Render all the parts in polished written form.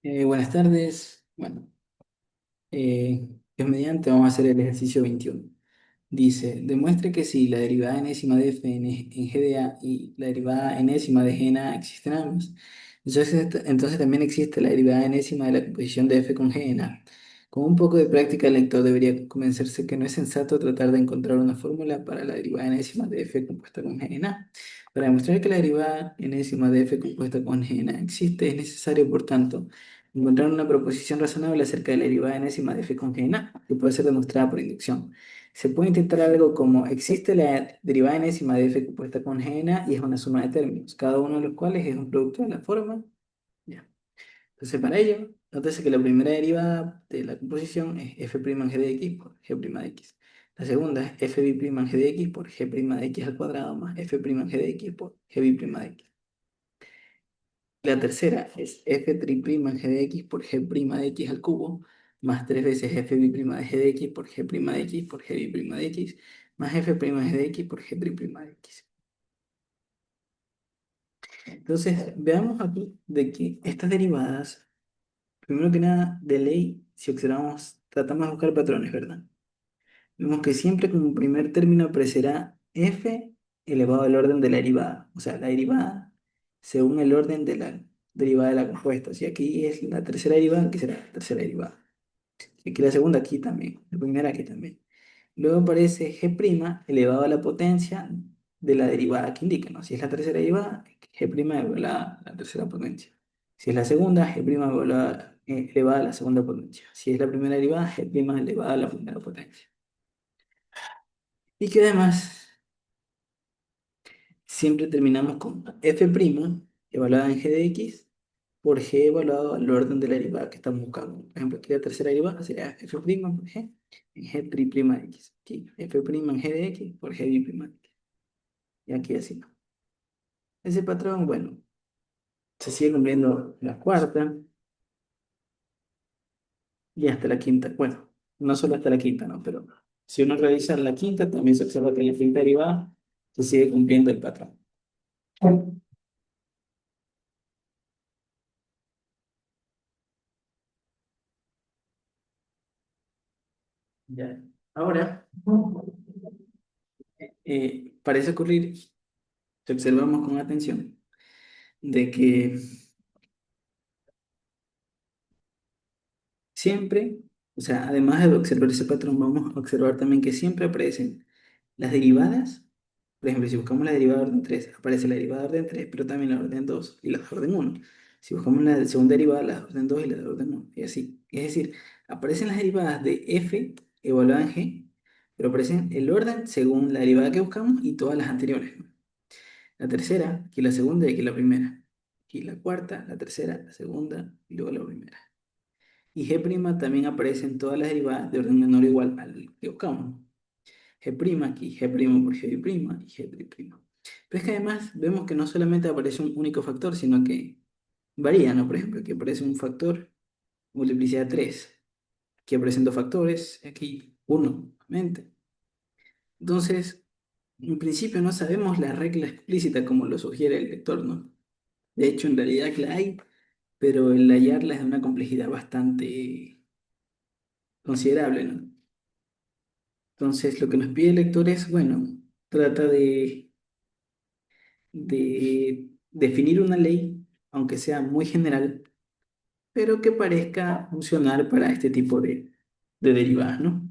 Buenas tardes. Bueno, Dios mediante, vamos a hacer el ejercicio 21. Dice, demuestre que si la derivada enésima de f en g de a y la derivada enésima de g en a existen ambas, entonces también existe la derivada enésima de la composición de f con g en a. Con un poco de práctica, el lector debería convencerse que no es sensato tratar de encontrar una fórmula para la derivada enésima de f compuesta con g en a. Para demostrar que la derivada enésima de f compuesta con g en a existe, es necesario, por tanto, encontrar una proposición razonable acerca de la derivada enésima de f con g en a, que puede ser demostrada por inducción. Se puede intentar algo como existe la derivada enésima de f compuesta con g en a y es una suma de términos, cada uno de los cuales es un producto de la forma. Ya. Entonces, para ello, nótese que la primera derivada de la composición es f' en g de x por g' de x. La segunda es f' en g de x por g' de x al cuadrado más f' en g de x por g' de x. La tercera es f' en g de x por g' de x al cubo, más tres veces f' de g de x por g' de x por g' de x, más f' en g de x por g' de x. Entonces, veamos aquí de que estas derivadas, primero que nada, de ley, si observamos, tratamos de buscar patrones, ¿verdad? Vemos que siempre como primer término aparecerá f elevado al orden de la derivada, o sea, la derivada según el orden de la derivada de la compuesta. Si aquí es la tercera derivada, aquí será la tercera derivada. Y aquí la segunda, aquí también. La primera, aquí también. Luego aparece g' elevado a la potencia de la derivada que indica, ¿no? Si es la tercera derivada, g' elevado a la tercera potencia. Si es la segunda, g' elevada a la segunda potencia. Si es la primera derivada, g' elevada a la primera potencia. Y que además siempre terminamos con f' evaluada en g de x por g evaluado al orden de la derivada que estamos buscando. Por ejemplo, aquí la tercera derivada sería f' por g en g' de x. Aquí f' en g de x por g' de x. Y aquí así, ¿no? Ese patrón, bueno, se sigue cumpliendo la cuarta y hasta la quinta. Bueno, no solo hasta la quinta, ¿no? Pero si uno revisa la quinta, también se observa que en la quinta derivada se sigue cumpliendo el patrón. Ya. Ahora, parece ocurrir, si observamos con atención, de que siempre, o sea, además de observar ese patrón, vamos a observar también que siempre aparecen las derivadas. Por ejemplo, si buscamos la derivada de orden 3 aparece la derivada de orden 3 pero también la de orden 2 y la de orden uno. Si buscamos la segunda derivada, la de orden 2 y la de orden uno. Y así. Es decir, aparecen las derivadas de f evaluada en g, pero aparecen el orden según la derivada que buscamos y todas las anteriores, ¿no? La tercera, aquí la segunda y aquí la primera. Aquí la cuarta, la tercera, la segunda y luego la primera. Y g' también aparece en todas las derivadas de orden menor o igual al que buscamos. G' aquí, G' por G' y G'. Pero es que además vemos que no solamente aparece un único factor, sino que varía, ¿no? Por ejemplo, aquí aparece un factor, multiplicidad 3. Aquí aparecen dos factores, aquí uno, nuevamente. Entonces, en principio no sabemos la regla explícita como lo sugiere el lector, ¿no? De hecho, en realidad que la hay, pero el hallarla es de una complejidad bastante considerable, ¿no? Entonces, lo que nos pide el lector es, bueno, trata de definir una ley, aunque sea muy general, pero que parezca funcionar para este tipo de derivadas, ¿no?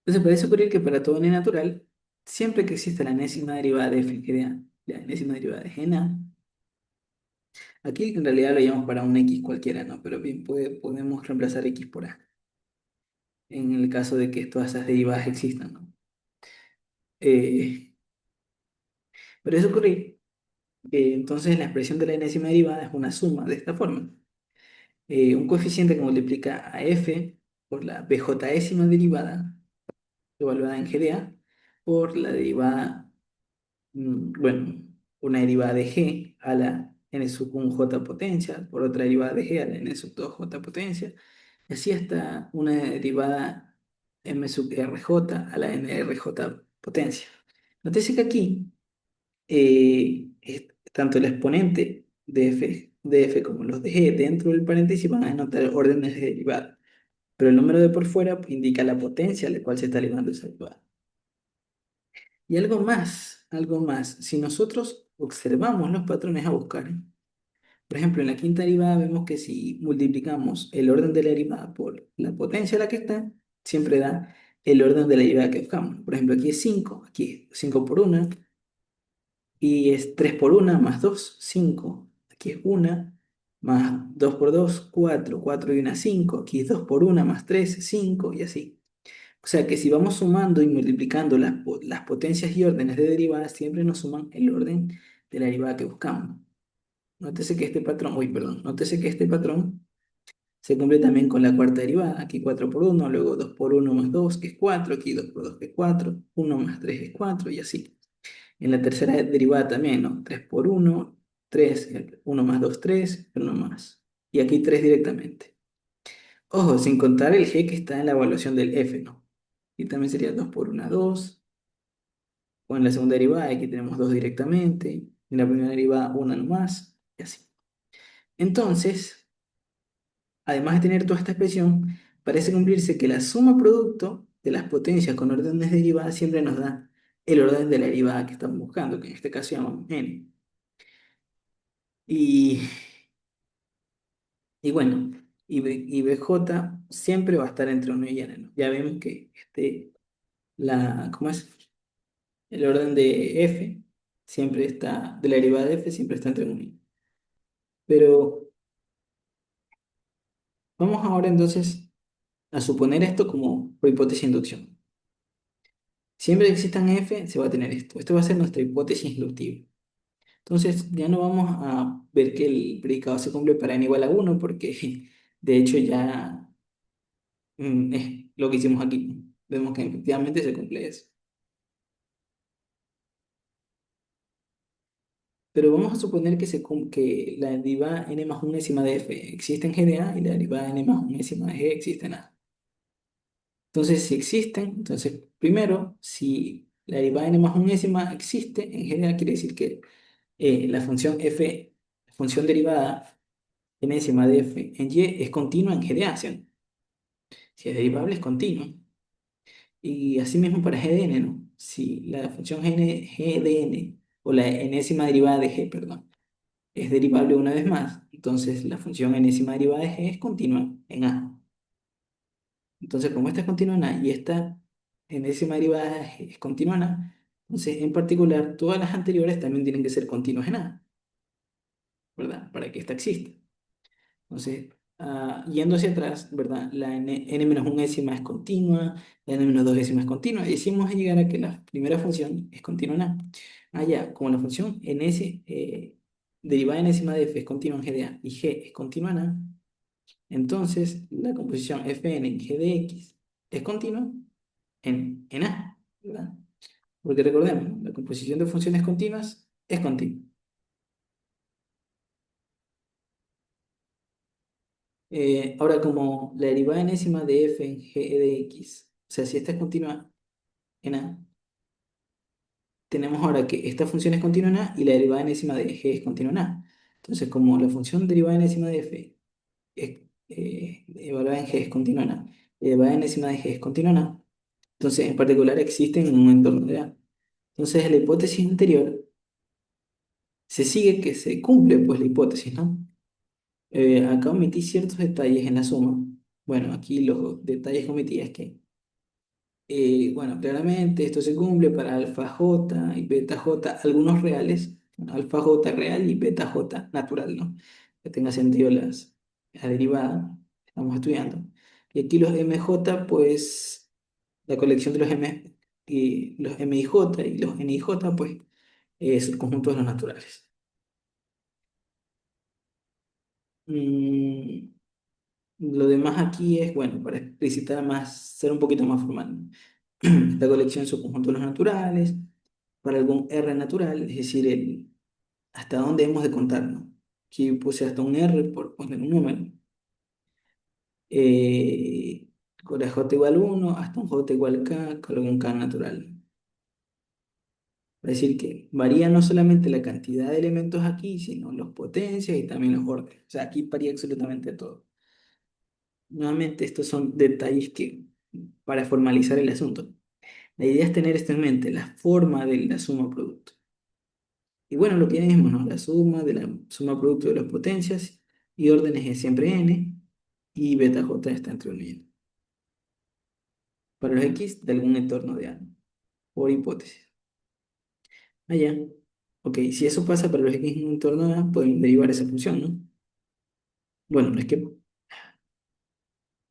Entonces, parece ocurrir que para todo n natural, siempre que exista la enésima derivada de f en g de a, la enésima derivada de g en a, aquí en realidad lo llamamos para un x cualquiera, ¿no? Pero bien, podemos reemplazar x por a, en el caso de que todas esas derivadas existan, ¿no? Eh, pero eso ocurrir que entonces la expresión de la enésima derivada es una suma de esta forma. Un coeficiente que multiplica a f por la bjésima derivada, evaluada en g de a, por la derivada, bueno, una derivada de g a la n sub 1 j potencia, por otra derivada de g a la n sub 2 j potencia, y así hasta una derivada m sub rj a la n rj potencia. Nótese que aquí tanto el exponente de f de f como los de g dentro del paréntesis van a denotar órdenes de derivada. Pero el número de por fuera pues, indica la potencia a la cual se está elevando esa derivada. Y algo más. Si nosotros observamos los patrones a buscar, por ejemplo, en la quinta derivada vemos que si multiplicamos el orden de la derivada por la potencia a la que está, siempre da el orden de la derivada que buscamos. Por ejemplo, aquí es 5, aquí es 5 por 1, y es 3 por 1 más 2 5. Aquí es 1, más 2 por 2 4 4 y 1, 5. Aquí es 2 por 1 más 3 5 y así. O sea que si vamos sumando y multiplicando las potencias y órdenes de derivadas, siempre nos suman el orden de la derivada que buscamos. Nótese que este patrón, uy, perdón, nótese que este patrón se cumple también con la cuarta derivada. Aquí 4 por 1, luego 2 por 1 más 2 que es 4, aquí 2 por 2 que es 4, 1 más 3 es 4 y así. En la tercera derivada también, ¿no? 3 por 1, 3, 1 más 2, 3, 1 más. Y aquí 3 directamente. Ojo, sin contar el g que está en la evaluación del f, ¿no? Y también sería 2 por 1, 2. O en la segunda derivada, aquí tenemos 2 directamente. En la primera derivada, 1 nomás. Y así. Entonces, además de tener toda esta expresión, parece cumplirse que la suma producto de las potencias con órdenes derivadas siempre nos da el orden de la derivada que estamos buscando, que en este caso llamamos n. Y, y bueno, y BJ siempre va a estar entre 1 y n, ¿no? Ya vemos que ¿cómo es? El orden de f siempre está, de la derivada de f siempre está entre 1 y n. Pero vamos ahora entonces a suponer esto como por hipótesis de inducción. Siempre que existan f, se va a tener esto. Esto va a ser nuestra hipótesis inductiva. Entonces, ya no vamos a ver que el predicado se cumple para n igual a 1, porque de hecho ya es lo que hicimos aquí. Vemos que efectivamente se cumple eso. Pero vamos a suponer que la derivada n más unésima de f existe en g de a y la derivada n más unésima de g existe en a. Entonces, si existen, entonces primero, si la derivada n más unésima existe en g de a, quiere decir que la función f, función derivada enésima de f en y es continua en g de a, ¿sí? Si es derivable es continua. Y asimismo para g de n, ¿no? Si la función g de n, o la enésima derivada de g, perdón, es derivable una vez más, entonces la función enésima derivada de g es continua en a. Entonces, como esta es continua en a y esta enésima derivada de g es continua en a, entonces en particular todas las anteriores también tienen que ser continuas en a, ¿verdad? Para que esta exista. Entonces, yendo hacia atrás, ¿verdad? La n-1 es continua, la n-2 es continua, y decimos llegar a que la primera función es continua en A. Ya, como la función derivada enésima de f es continua en g de A y g es continua en A, entonces la composición fn en g de x es continua en A, ¿verdad? Porque recordemos, ¿no? La composición de funciones continuas es continua. Ahora, como la derivada enésima de f en g de x, o sea, si esta es continua en a, tenemos ahora que esta función es continua en a y la derivada enésima de g es continua en a. Entonces, como la función derivada enésima de f es, evaluada en g es continua en a, y la derivada enésima de g es continua en a, entonces en particular existen en un entorno de a. Entonces, en la hipótesis anterior se sigue que se cumple pues la hipótesis, ¿no? Acá omití ciertos detalles en la suma. Bueno, aquí los detalles que omití es que bueno, claramente esto se cumple para alfa j y beta j, algunos reales, alfa j real y beta j natural, ¿no? Que tenga sentido la derivada que estamos estudiando. Y aquí los mj, pues la colección de los m y los mij y los nij, pues es el conjunto de los naturales. Mm, lo demás aquí es, bueno, para explicitar más, ser un poquito más formal. La colección es su conjunto de los naturales, para algún R natural, es decir, hasta dónde hemos de contar, ¿no? Aquí puse hasta un R por poner un número. Con la J igual 1, hasta un J igual K, con algún K natural. Es decir, que varía no solamente la cantidad de elementos aquí, sino los potencias y también los órdenes. O sea, aquí varía absolutamente todo. Nuevamente, estos son detalles que, para formalizar el asunto. La idea es tener esto en mente, la forma de la suma producto. Y bueno, lo que vimos, ¿no? La suma de la suma producto de las potencias y órdenes es siempre n y beta j está entre 1 y n. Para los x de algún entorno de A, por hipótesis. Allá. Ok, si eso pasa para los x en un entorno de A, podemos derivar esa función, ¿no? Bueno, no es que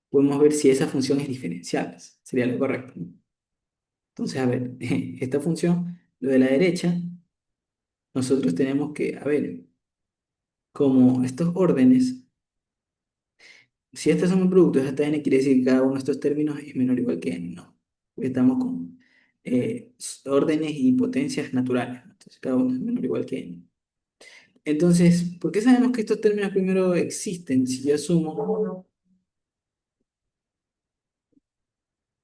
podemos ver si esa función es diferenciable, sería lo correcto, ¿no? Entonces, a ver, esta función, lo de la derecha, nosotros tenemos que, a ver, como estos órdenes, si estas son un producto de hasta n, quiere decir que cada uno de estos términos es menor o igual que n, no. Estamos con órdenes y potencias naturales, ¿no? Entonces cada uno es menor o igual que n. Entonces, ¿por qué sabemos que estos términos primero existen? Si yo asumo,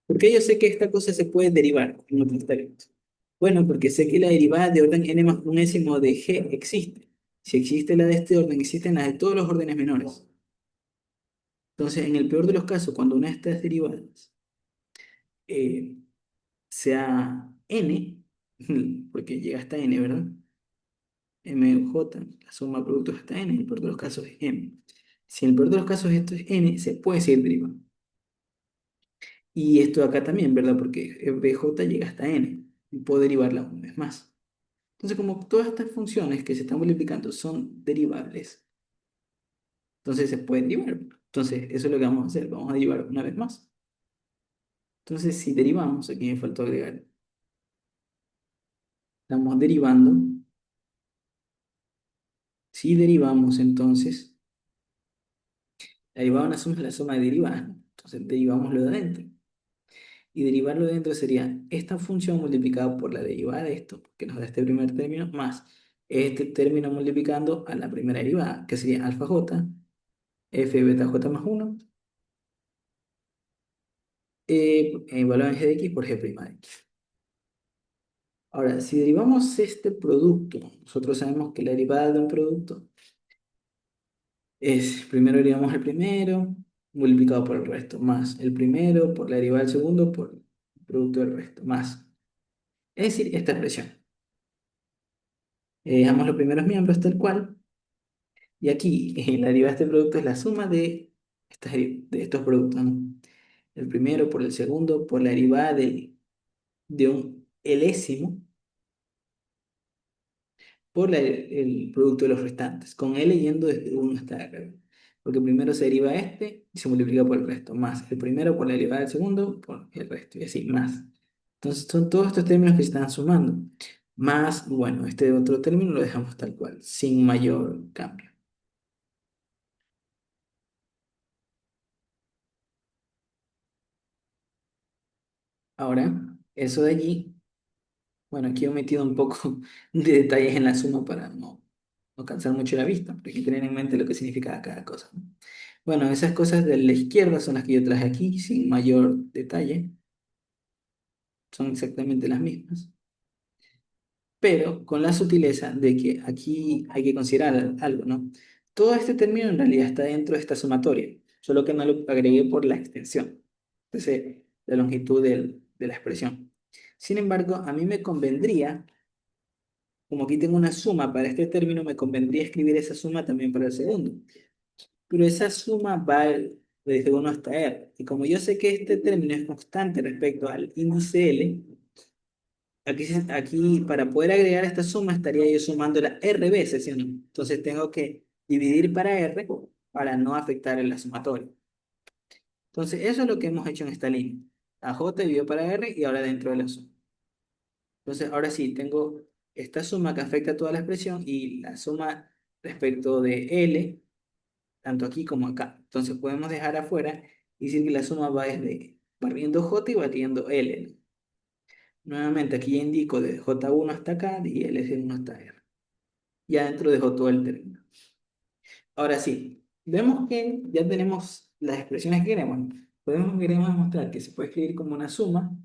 ¿por qué yo sé que esta cosa se puede derivar en otros términos? Bueno, porque sé que la derivada de orden n más un ésimo de g existe. Si existe la de este orden, existen las de todos los órdenes menores. Entonces, en el peor de los casos, cuando una de estas derivadas eh, sea n, porque llega hasta n, ¿verdad? MJ, la suma de productos hasta n, en el peor de los casos es m. Si en el peor de los casos esto es n, se puede seguir derivando. Y esto acá también, ¿verdad? Porque BJ llega hasta n y puedo derivarla una vez más. Entonces, como todas estas funciones que se están multiplicando son derivables, entonces se puede derivar. Entonces, eso es lo que vamos a hacer. Vamos a derivar una vez más. Entonces, si derivamos, aquí me faltó agregar, estamos derivando. Si derivamos, entonces, la derivada de una suma es la suma de derivadas, ¿no? Entonces, derivamos lo de adentro. Y derivarlo de adentro sería esta función multiplicada por la derivada de esto, que nos da este primer término, más este término multiplicando a la primera derivada, que sería alfa j, f beta j más 1, evaluado en g de x por g' de x. Ahora, si derivamos este producto, nosotros sabemos que la derivada de un producto es, primero derivamos el primero, multiplicado por el resto, más el primero por la derivada del segundo por el producto del resto, más. Es decir, esta expresión. Dejamos los primeros miembros tal cual, y aquí la derivada de este producto es la suma de estos productos, ¿no? El primero por el segundo por la derivada de un elésimo por el producto de los restantes, con L yendo desde 1 hasta R. Porque primero se deriva este y se multiplica por el resto, más el primero por la derivada del segundo por el resto, y así, más. Entonces son todos estos términos que se están sumando. Más, bueno, este otro término lo dejamos tal cual, sin mayor cambio. Ahora, eso de allí, bueno, aquí he metido un poco de detalles en la suma para no cansar mucho la vista, porque hay que tener en mente lo que significa cada cosa, ¿no? Bueno, esas cosas de la izquierda son las que yo traje aquí, sin mayor detalle, son exactamente las mismas, pero con la sutileza de que aquí hay que considerar algo, ¿no? Todo este término en realidad está dentro de esta sumatoria, solo que no lo agregué por la extensión, entonces, la longitud de la expresión. Sin embargo, a mí me convendría, como aquí tengo una suma para este término, me convendría escribir esa suma también para el segundo. Pero esa suma va desde 1 hasta R. Y como yo sé que este término es constante respecto al índice L, aquí para poder agregar esta suma estaría yo sumando la R veces, ¿sí o no? Entonces tengo que dividir para R para no afectar en la sumatoria. Entonces eso es lo que hemos hecho en esta línea. A J dividido para R y ahora dentro de la suma. Entonces ahora sí, tengo esta suma que afecta a toda la expresión y la suma respecto de L tanto aquí como acá. Entonces podemos dejar afuera y decir que la suma va desde barriendo J y barriendo L, ¿no? Nuevamente aquí ya indico de J1 hasta acá y L1 hasta R. Ya dentro dejó todo el término. Ahora sí, vemos que ya tenemos las expresiones que queremos. Queremos demostrar que se puede escribir como una suma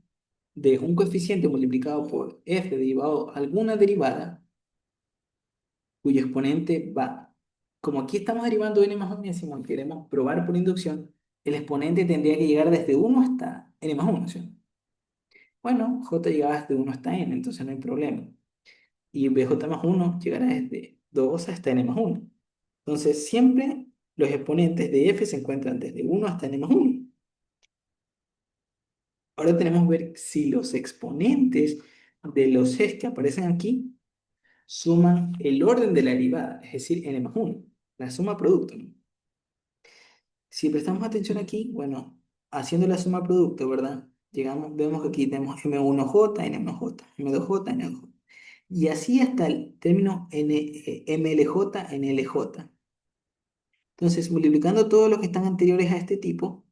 de un coeficiente multiplicado por f derivado alguna derivada cuyo exponente va, como aquí estamos derivando n más 1 y decimos que queremos probar por inducción, el exponente tendría que llegar desde 1 hasta n más 1, ¿sí? Bueno, j llegaba desde 1 hasta n, entonces no hay problema. Y bj más 1 llegará desde 2 hasta n más 1. Entonces siempre los exponentes de f se encuentran desde 1 hasta n más 1. Ahora tenemos que ver si los exponentes de los c que aparecen aquí suman el orden de la derivada, es decir, n más 1, la suma producto, ¿no? Si prestamos atención aquí, bueno, haciendo la suma producto, ¿verdad? Llegamos, vemos que aquí tenemos M1J, N1J, M2J, N2J. Y así hasta el término MLJ, NLJ. Entonces, multiplicando todos los que están anteriores a este tipo,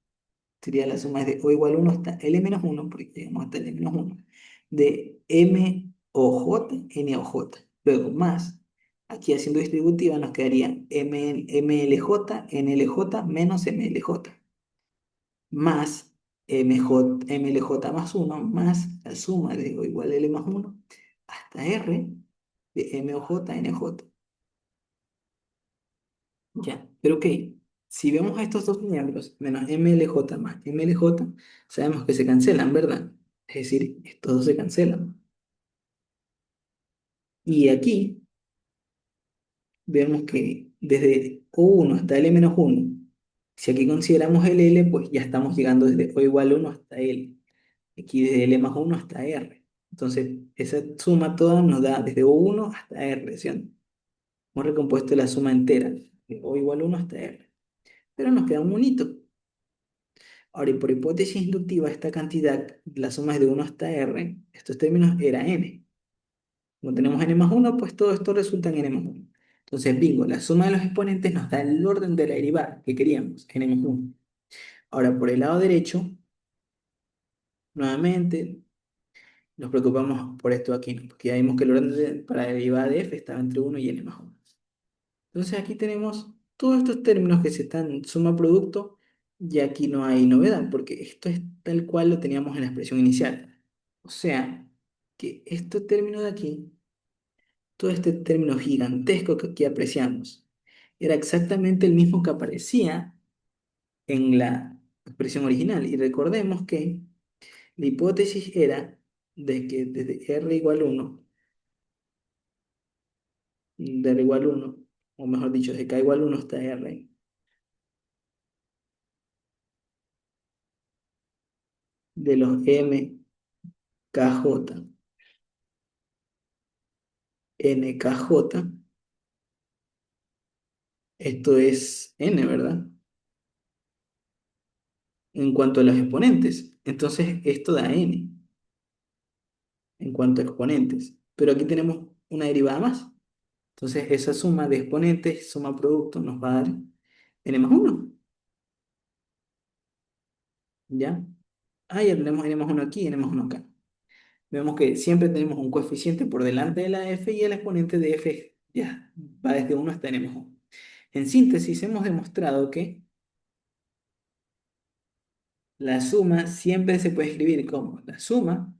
sería la suma de O igual 1 hasta L menos 1, porque llegamos hasta L menos 1, de MOJ, NOJ. Luego, más, aquí haciendo distributiva nos quedaría MLJ, NLJ menos MLJ, más MLJ más 1, más la suma de O igual L más 1, hasta R de MOJ, NJ. Ya, pero ok, si vemos a estos dos miembros, menos MLJ más MLJ, sabemos que se cancelan, ¿verdad? Es decir, estos dos se cancelan. Y aquí vemos que desde O1 hasta L menos 1, si aquí consideramos el L, pues ya estamos llegando desde O igual 1 hasta L. Aquí desde L más 1 hasta R. Entonces, esa suma toda nos da desde O1 hasta R, ¿sí? Hemos recompuesto la suma entera, de O igual 1 hasta R. Pero nos queda un monito. Ahora, y por hipótesis inductiva, esta cantidad, la suma es de 1 hasta R, estos términos era n. Como tenemos n más 1, pues todo esto resulta en n más 1. Entonces, bingo, la suma de los exponentes nos da el orden de la derivada que queríamos, n más 1. Ahora, por el lado derecho, nuevamente, nos preocupamos por esto aquí, ¿no? Porque ya vimos que el orden para la derivada de f estaba entre 1 y n más 1. Entonces, aquí tenemos todos estos términos que se están en suma producto, y aquí no hay novedad, porque esto es tal cual lo teníamos en la expresión inicial. O sea, que este término de aquí, todo este término gigantesco que aquí apreciamos, era exactamente el mismo que aparecía en la expresión original. Y recordemos que la hipótesis era de que desde R igual 1, de R igual 1, o mejor dicho, de K igual 1 hasta R, de los M, KJ, NKJ, esto es N, ¿verdad? En cuanto a los exponentes. Entonces, esto da N en cuanto a exponentes. Pero aquí tenemos una derivada más. Entonces, esa suma de exponentes, suma producto, nos va a dar N más 1. ¿Ya? Ah, ya tenemos N más 1 aquí y N más 1 acá. Vemos que siempre tenemos un coeficiente por delante de la f y el exponente de f ya va desde 1 hasta N más 1. En síntesis, hemos demostrado que la suma siempre se puede escribir como la suma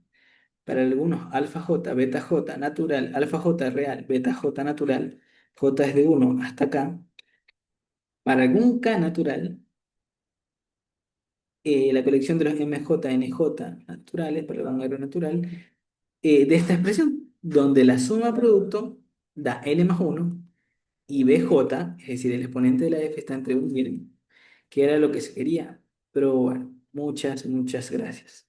para algunos alfa j, beta j natural, alfa j real, beta j natural, j es de 1 hasta acá. Para algún k natural, la colección de los mj, nj naturales, para el rango natural, de esta expresión, donde la suma producto da n más 1 y bj, es decir, el exponente de la f está entre 1 y n, que era lo que se quería. Pero bueno, muchas gracias.